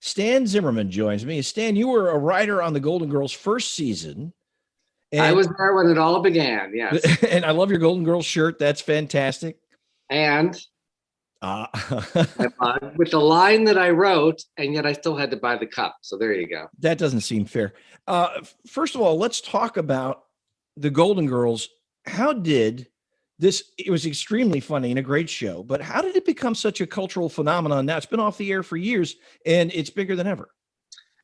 Stan Zimmerman joins me. Stan, you were a writer on the Golden Girls first season. I And was there when it all began, yes. and I love your Golden Girls shirt. That's fantastic. And Uh, my mug with the line that I wrote, and yet I still had to buy the cup. So there you go. that doesn't seem fair. First of all, let's talk about the Golden Girls. How did this? It was extremely funny and a great show, but how did it become such a cultural phenomenon? Now it's been off the air for years, and it's bigger than ever.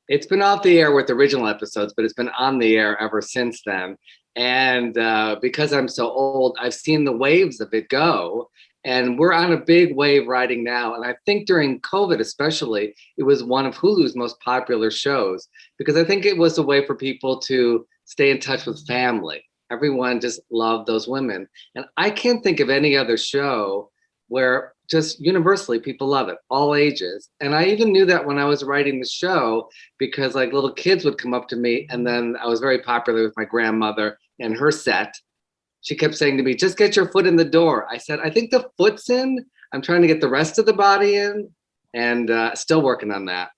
It's been off the air with original episodes, but it's been on the air ever since then. And because I'm so old, I've seen the waves of it go. And we're on a big wave riding now. And I think during COVID, especially, it was one of Hulu's most popular shows because I think it was a way for people to stay in touch with family. Everyone just loved those women. And I can't think of any other show where just universally people love it, all ages. And I even knew that when I was writing the show because like little kids would come up to me, and then I was very popular with my grandmother and her set. She kept saying to me, just get your foot in the door. I said, I think the foot's in. I'm trying to get the rest of the body in, and still working on that.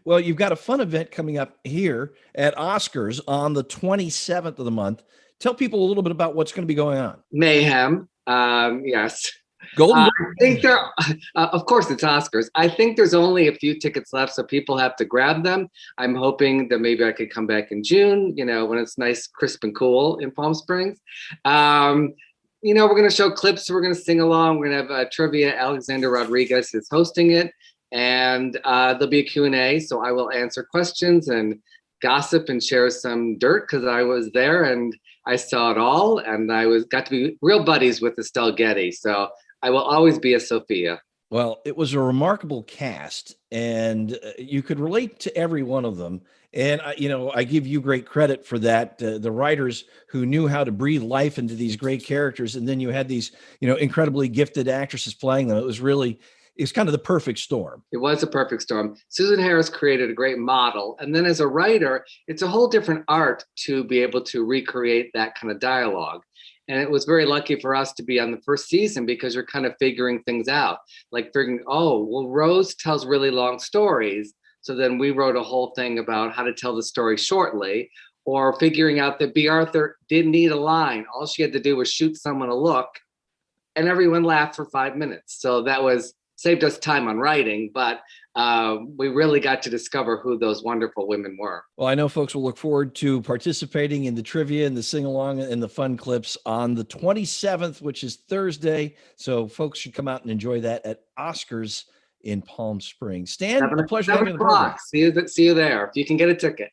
Well, you've got a fun event coming up here at Oscars on the 27th of the month. Tell people a little bit about what's going to be going on. Mayhem. Yes. Golden I think there, of course, it's Oscars. I think there's only a few tickets left, so people have to grab them. I'm hoping that maybe I could come back in June, when it's nice, crisp, and cool in Palm Springs. We're going to show clips. We're going to sing along. We're going to have trivia. Alexander Rodriguez is hosting it, and there'll be a Q&A, so I will answer questions and gossip and share some dirt because I was there and I saw it all, and got to be real buddies with Estelle Getty. So I will always be a Sophia. Well, it was a remarkable cast, and you could relate to every one of them. And I give you great credit for that. The writers who knew how to breathe life into these great characters, and then you had these, incredibly gifted actresses playing them. It's kind of the perfect storm. It was a perfect storm. Susan Harris created a great model. And then as a writer, it's a whole different art to be able to recreate that kind of dialogue. And it was very lucky for us to be on the first season because you're kind of figuring things out. Like figuring, Rose tells really long stories. So then we wrote a whole thing about how to tell the story shortly, or figuring out that Bea Arthur didn't need a line. All she had to do was shoot someone a look, and everyone laughed for 5 minutes. So that saved us time on writing, but we really got to discover who those wonderful women were. Well, I know folks will look forward to participating in the trivia and the sing-along and the fun clips on the 27th, which is Thursday. So folks should come out and enjoy that at Oscars in Palm Springs. Stan, a pleasure having you on the program. See you there if you can get a ticket.